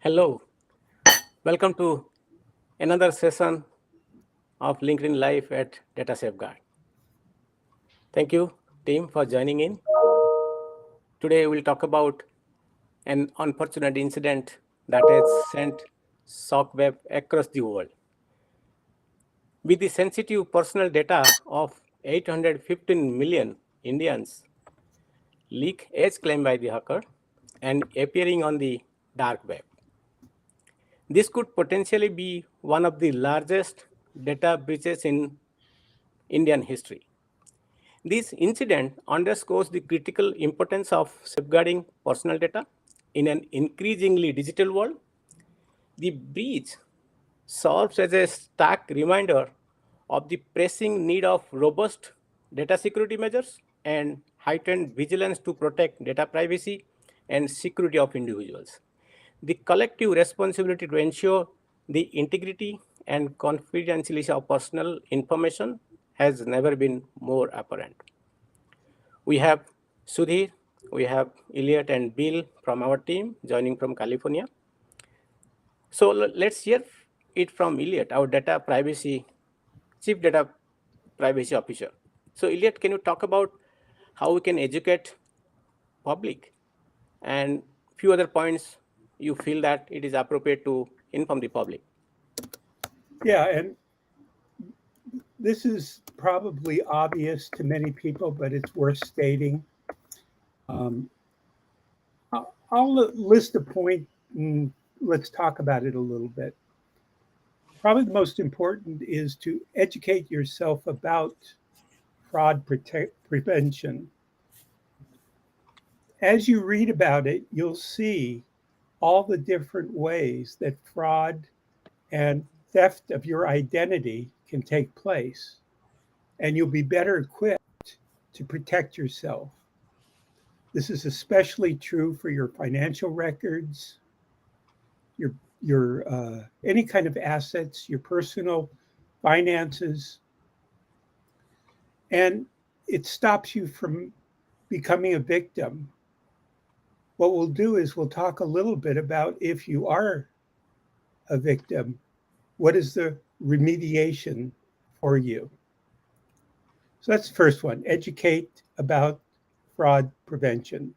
Hello, welcome to another session of LinkedIn Live at Data Safeguard. Thank you, team, for joining in. Today, we'll talk about an unfortunate incident that has sent shockwave across the world. With the sensitive personal data of 815 million Indians leak as claimed by the hacker and appearing on the dark web. This could potentially be one of the largest data breaches in Indian history. This incident underscores the critical importance of safeguarding personal data in an increasingly digital world. The breach serves as a stark reminder of the pressing need of robust data security measures and heightened vigilance to protect data privacy and security of individuals. The collective responsibility to ensure the integrity and confidentiality of personal information has never been more apparent. We have Sudhir, we have Elliot and Bill from our team joining from California. So let's hear it from Elliot, our chief data privacy officer. So Elliot, can you talk about how we can educate public and few other points you feel that it is appropriate to inform the public? Yeah, and this is probably obvious to many people, but it's worth stating. I'll list a point and let's talk about it a little bit. Probably the most important is to educate yourself about prevention. As you read about it, you'll see all the different ways that fraud and theft of your identity can take place, and you'll be better equipped to protect yourself. This is especially true for your financial records, your any kind of assets, your personal finances, and it stops you from becoming a victim. What we'll do is we'll talk a little bit about if you are a victim, what is the remediation for you? So that's the first one, educate about fraud prevention.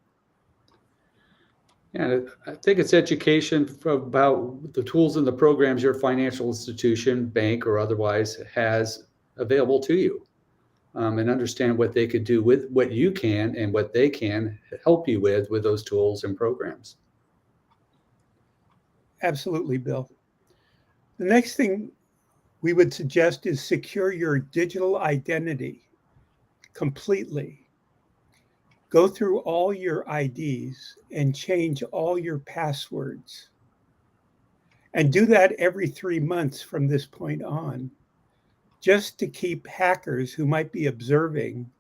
Yeah, I think it's education about the tools and the programs your financial institution, bank, or otherwise has available to you, and understand what they could do with what you can and what they can help you with those tools and programs. Absolutely, Bill. The next thing we would suggest is secure your digital identity completely. Go through all your IDs and change all your passwords. And do that every 3 months from this point on, just to keep hackers who might be observing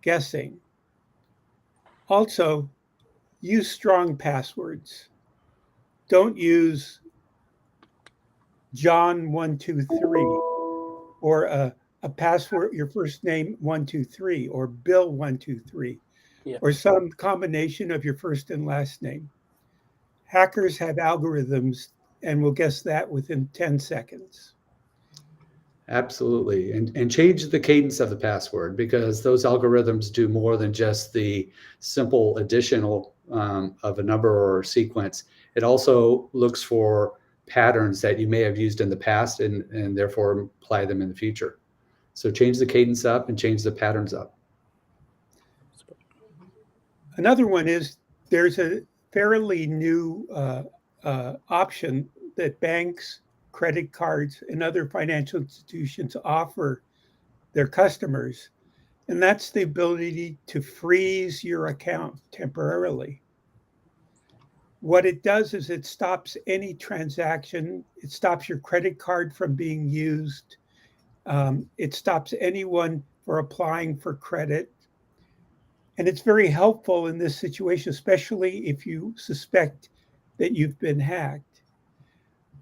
guessing. Also, use strong passwords. Don't use John123 or a password, your first name 123 or Bill123 Yeah. or some combination of your first and last name. Hackers have algorithms and will guess that within 10 seconds. Absolutely. And change the cadence of the password, because those algorithms do more than just the simple additional of a number or sequence. It also looks for patterns that you may have used in the past and therefore apply them in the future. So change the cadence up and change the patterns up. Another one is there's a fairly new option that banks, credit cards, and other financial institutions offer their customers, and that's the ability to freeze your account temporarily. What it does is it stops any transaction, it stops your credit card from being used, it stops anyone for applying for credit. And it's very helpful in this situation, especially if you suspect that you've been hacked.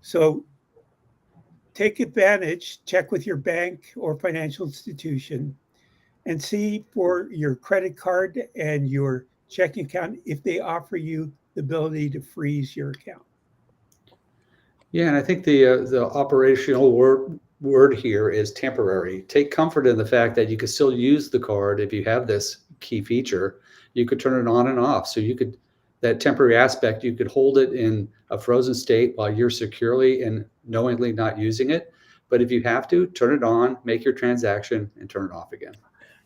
So take advantage, check with your bank or financial institution, and see for your credit card and your checking account if they offer you the ability to freeze your account. Yeah, and I think the operational word here is temporary. Take comfort in the fact that you could still use the card if you have this key feature. You could turn it on and off. So you could that temporary aspect, you could hold it in a frozen state while you're securely and knowingly not using it. But if you have to, turn it on, make your transaction, and turn it off again.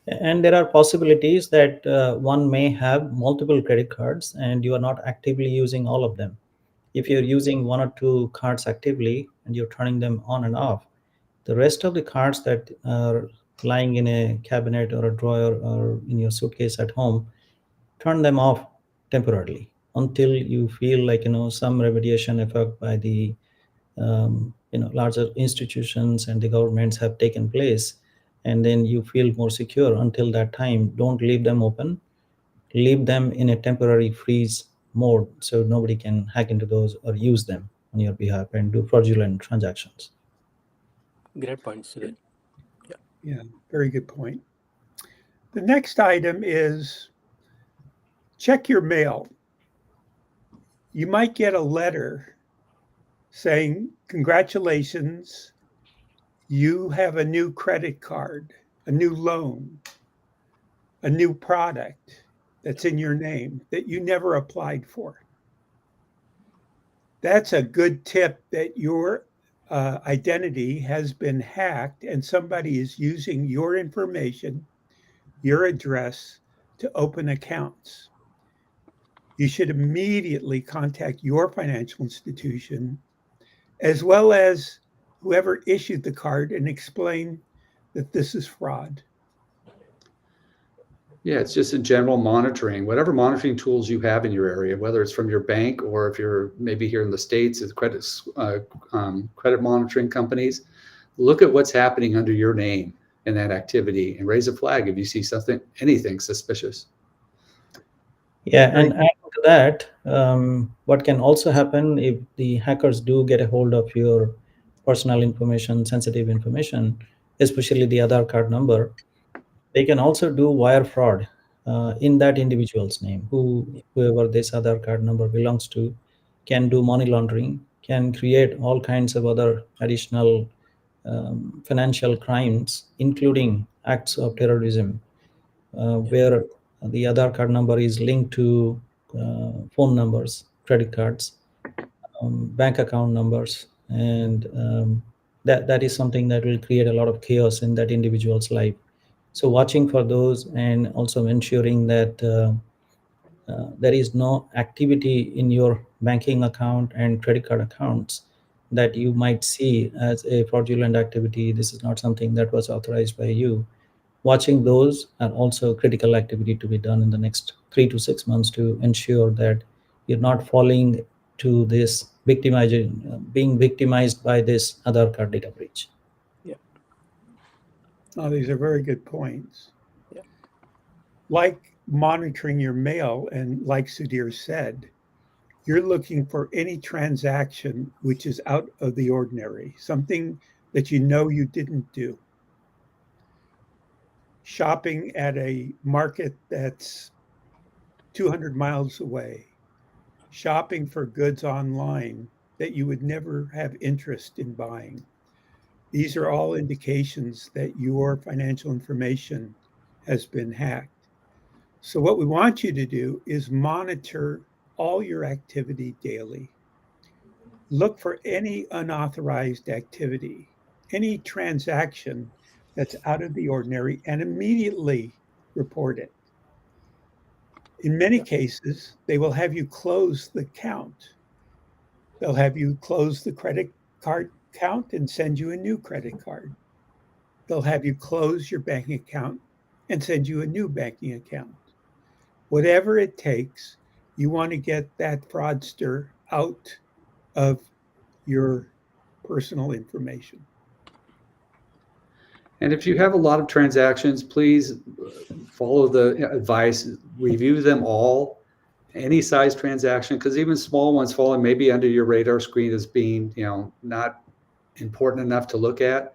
And there are possibilities that one may have multiple credit cards and you are not actively using all of them. If you're using one or two cards actively and you're turning them on and off, the rest of the cards that are lying in a cabinet or a drawer or in your suitcase at home, turn them off temporarily until you feel like some remediation effort by the larger institutions and the governments have taken place, and then you feel more secure. Until that time, don't leave them open. Leave them in a temporary freeze mode so nobody can hack into those or use them on your behalf and do fraudulent transactions. Great point, Sudhir. Yeah. Yeah, very good point. The next item is check your mail. You might get a letter saying, congratulations, you have a new credit card, a new loan, a new product that's in your name that you never applied for. That's a good tip that your identity has been hacked and somebody is using your information, your address, to open accounts. You should immediately contact your financial institution as well as whoever issued the card and explain that this is fraud. Yeah, it's just in general monitoring, whatever monitoring tools you have in your area, whether it's from your bank or if you're maybe here in the States, it's credit monitoring companies. Look at what's happening under your name in that activity and raise a flag if you see anything suspicious. Yeah, Very and adding to that, what can also happen if the hackers do get a hold of your personal information, sensitive information, especially the Aadhaar card number, they can also do wire fraud in that individual's name. Whoever this Aadhaar card number belongs to can do money laundering, can create all kinds of other additional financial crimes, including acts of terrorism, where the Aadhaar card number is linked to phone numbers, credit cards, bank account numbers, and that is something that will create a lot of chaos in that individual's life. So watching for those and also ensuring that there is no activity in your banking account and credit card accounts that you might see as a fraudulent activity. This is not something that was authorized by you. Watching those are also critical activity to be done in the next 3 to 6 months to ensure that you're not falling to this being victimized by this Aadhaar card data breach. Yeah. Oh, these are very good points. Yeah. Like monitoring your mail, and like Sudhir said, you're looking for any transaction which is out of the ordinary, something that you know you didn't do. Shopping at a market that's 200 miles away, shopping for goods online that you would never have interest in buying. These are all indications that your financial information has been hacked. So, what we want you to do is monitor all your activity daily. Look for any unauthorized activity, any transaction that's out of the ordinary, and immediately report it. In many Yeah. cases, they will have you close the account. They'll have you close the credit card account and send you a new credit card. They'll have you close your banking account and send you a new banking account. Whatever it takes, you want to get that fraudster out of your personal information. And if you have a lot of transactions, please follow the advice, review them all, any size transaction, because even small ones falling maybe under your radar screen as being, not important enough to look at,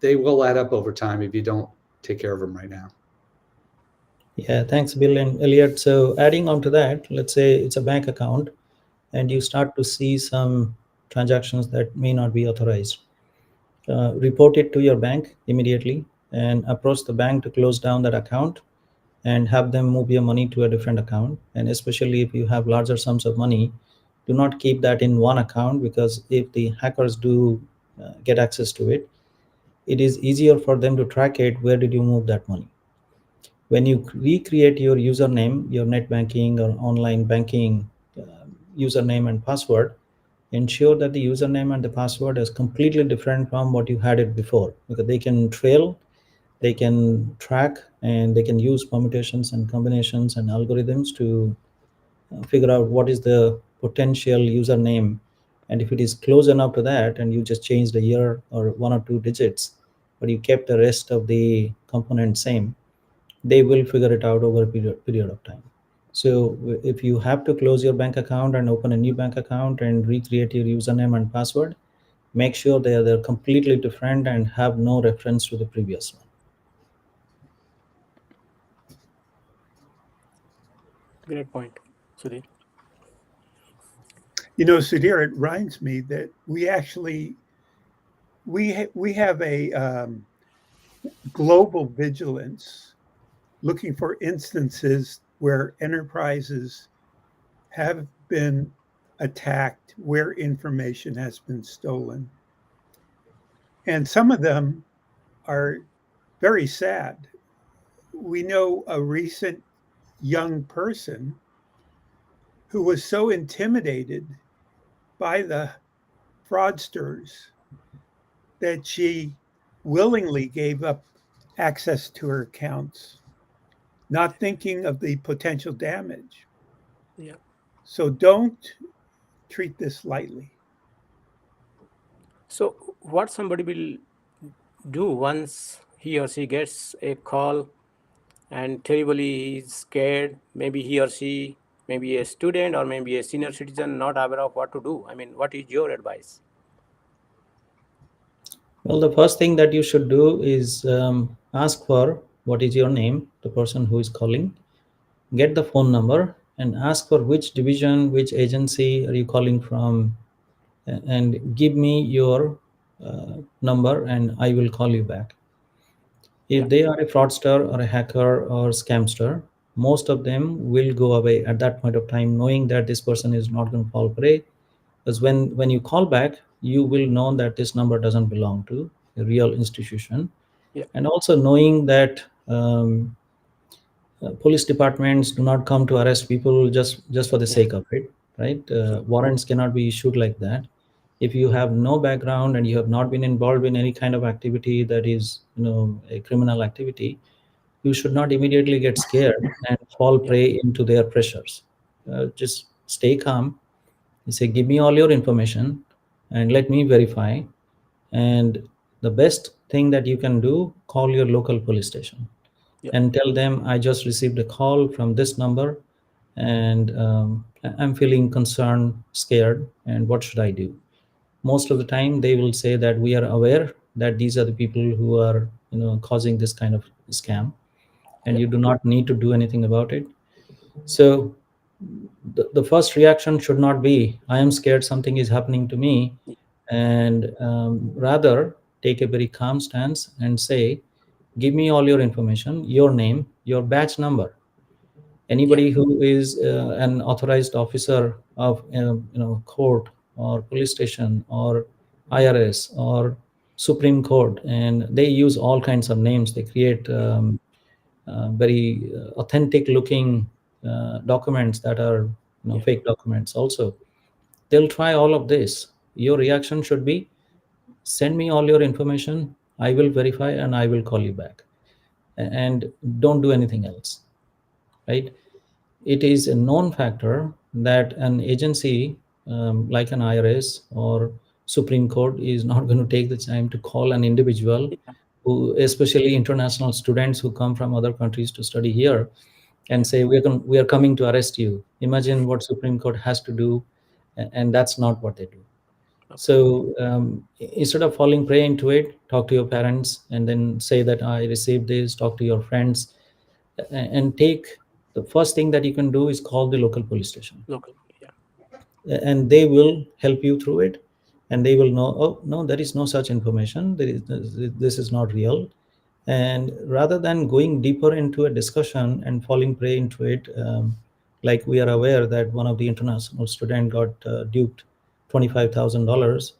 they will add up over time if you don't take care of them right now. Yeah, thanks, Bill and Elliot. So adding on to that, let's say it's a bank account and you start to see some transactions that may not be authorized. Report it to your bank immediately and approach the bank to close down that account and have them move your money to a different account. And especially if you have larger sums of money, do not keep that in one account, because if the hackers do get access to it, it is easier for them to track it. Where did you move that money? When you recreate your username, your net banking or online banking username and password, ensure that the username and the password is completely different from what you had it before, because they can trail, they can track, and they can use permutations and combinations and algorithms to figure out what is the potential username. And if it is close enough to that and you just changed a year or one or two digits, but you kept the rest of the component same, they will figure it out over a period of time. So if you have to close your bank account and open a new bank account and recreate your username and password, make sure they're completely different and have no reference to the previous one. Great point, Sudhir. Sudhir, it reminds me that we actually we have a global vigilance looking for instances where enterprises have been attacked, where information has been stolen. And some of them are very sad. We know a recent young person who was so intimidated by the fraudsters that she willingly gave up access to her accounts, not thinking of the potential damage. Yeah. So don't treat this lightly. So, what somebody will do once he or she gets a call and terribly is scared, maybe he or she, maybe a student or maybe a senior citizen, not aware of what to do? I mean, what is your advice? Well, the first thing that you should do is ask for what is your name, the person who is calling, get the phone number, and ask for which division, which agency are you calling from, and give me your number and I will call you back. Yeah. If they are a fraudster or a hacker or scamster, most of them will go away at that point of time, knowing that this person is not going to fall prey. Because when you call back, you will know that this number doesn't belong to a real institution. Yeah. And also knowing that police departments do not come to arrest people just for the Yeah. sake of it, right? True. Warrants cannot be issued like that. If you have no background and you have not been involved in any kind of activity that is, a criminal activity, you should not immediately get scared and fall Yeah. prey into their pressures. Just stay calm. You say, give me all your information and let me verify. And the best thing that you can do, call your local police station Yeah. and tell them, I just received a call from this number and I'm feeling concerned, scared, and what should I do? Most of the time they will say that we are aware that these are the people who are causing this kind of scam, and Yeah. you do not need to do anything about it. So the first reaction should not be, I am scared, something is happening to me, and rather take a very calm stance and say, give me all your information, your name, your badge number. Yeah. Anybody who is an authorized officer of court or police station or IRS or Supreme Court, and they use all kinds of names. They create very authentic looking documents that are Yeah. fake documents also. They'll try all of this. Your reaction should be, send me all your information, I will verify and I will call you back. And don't do anything else, right? It is a known factor that an agency like an IRS or Supreme Court is not going to take the time to call an individual Yeah. who, especially international students who come from other countries to study here, Yeah. and say, we are coming to arrest you. Imagine what Supreme Court has to do, and that's not what they do. Okay. So instead of falling prey into it, talk to your parents and then say that I received this. Talk to your friends, and take the first thing that you can do is call the local police station, Local. Yeah. and they will help you through it. and they will know, oh no, there is no such information, this is not real. And rather than going deeper into a discussion and falling prey into it, like we are aware that one of the international student got duped $25,000.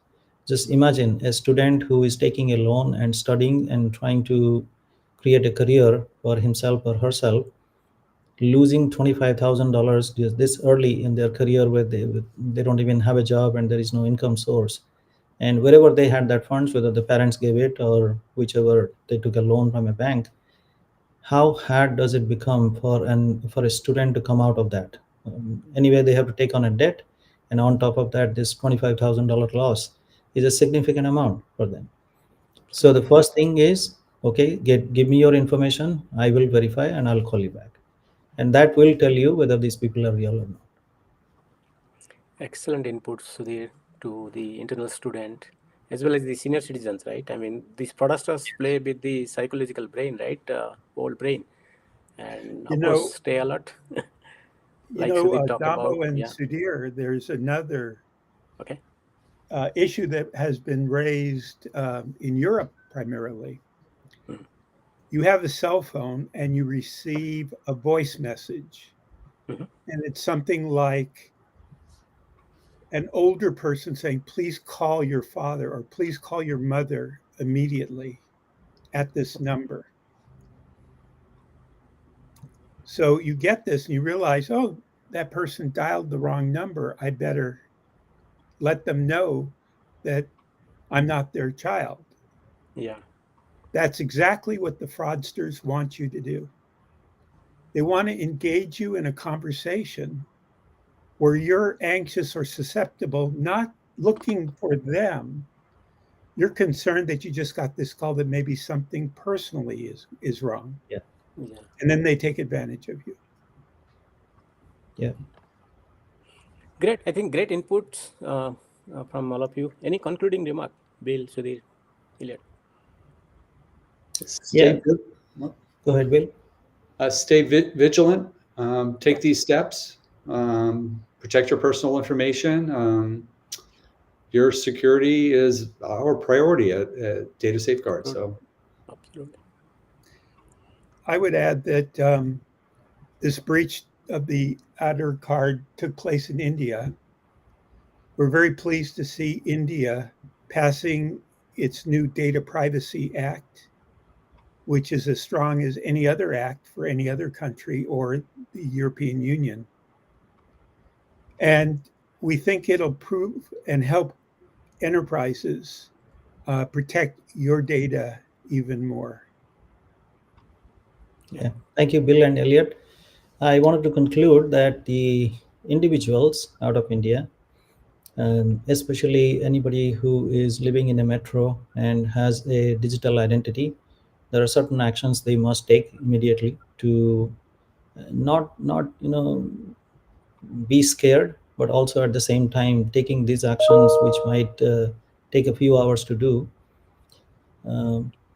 Just imagine a student who is taking a loan and studying and trying to create a career for himself or herself, losing $25,000 this early in their career, where they don't even have a job and there is no income source. And wherever they had that funds, whether the parents gave it or whichever they took a loan from a bank, how hard does it become for a student to come out of that? Anyway, they have to take on a debt, and on top of that, this $25,000 loss is a significant amount for them. So the first thing is, okay, give me your information, I will verify and I'll call you back, and that will tell you whether these people are real or not. Excellent inputs, Sudhir, to the internal student as well as the senior citizens, right? I mean, these fraudsters play with the psychological brain, right? Whole brain. And You of course, know, stay alert, like Sudhir talked about. Damo and Yeah. Sudhir, there's another Okay. issue that has been raised in Europe primarily. Mhm. You have a cell phone and you receive a voice message, Mhm. and it's something like an older person saying, please call your father or please call your mother immediately at this number. So you get this and you realize, oh, that person dialed the wrong number. I better let them know that I'm not their child. Yeah. That's exactly what the fraudsters want you to do. They want to engage you in a conversation where you're anxious or susceptible, not looking for them. You're concerned that you just got this call that maybe something personally is wrong. Yeah. Yeah. And then they take advantage of you. Yeah. Great. I think great inputs from all of you. Any concluding remark, Bill, Sudhir, Elliot? Yeah. Stay, vi- Go ahead, Bill. vigilant. Take these steps. Protect your personal information. Your security is our priority at Data Safeguard. So Absolutely. I would add that this breach of the Aadhaar card took place in India. We're very pleased to see India passing its new Data Privacy Act, which is as strong as any other act for any other country or the European Union. And we think it'll prove and help enterprises protect your data even more. Yeah. Thank you, Bill and Elliot. I wanted to conclude that the individuals out of India, especially anybody who is living in a metro and has a digital identity, there are certain actions they must take immediately to not be scared, but also at the same time taking these actions which might take a few hours to do.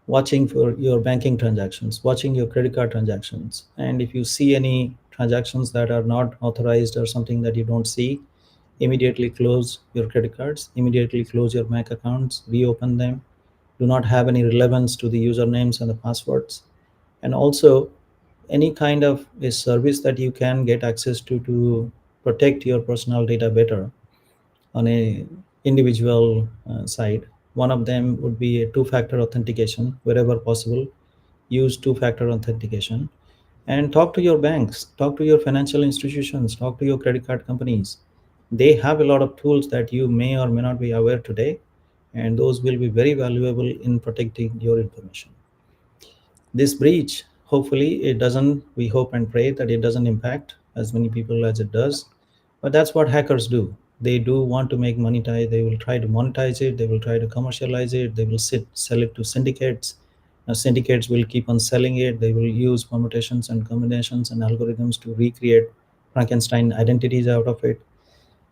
Watching for your banking transactions, watching your credit card transactions, and if you see any transactions that are not authorized or something that you don't see, immediately close your credit cards, immediately close your bank accounts, reopen them. Do not have any relevance to the usernames and the passwords. And also, any kind of a service that you can get access to protect your personal data better on a individual side. One of them would be a two-factor authentication. Wherever possible, use two-factor authentication, and talk to your banks, talk to your financial institutions, talk to your credit card companies. They have a lot of tools that you may or may not be aware today, and those will be very valuable in protecting your information. This breach, hopefully it doesn't, we hope and pray that it doesn't impact as many people as it does, but that's what hackers do. They do want to make money. They will try to monetize it, they will try to commercialize it, they will sell it to syndicates. Now syndicates will keep on selling it, they will use permutations and combinations and algorithms to recreate Frankenstein identities out of it.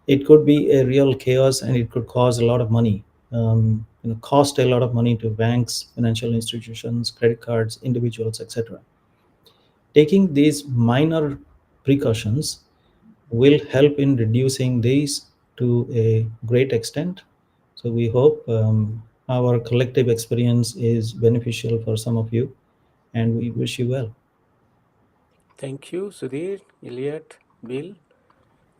It could be a real chaos, and it could cause a lot of money, cost a lot of money to banks, financial institutions, credit cards, individuals, etc. Taking these minor precautions will help in reducing these to a great extent, So we hope our collective experience is beneficial for some of you, and we wish you well. Thank you, Sudhir, Elliot, Bill.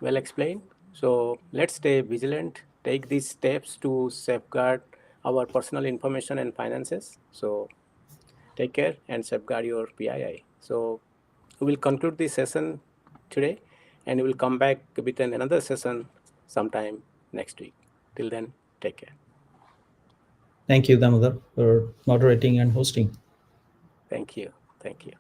Well explained. So let's stay vigilant, take these steps to safeguard our personal information and finances. So take care and safeguard your PII. So we will conclude this session today and we will come back with another session sometime next week. Till then, take care. Thank you, Damodar, for moderating and hosting. Thank you. Thank you.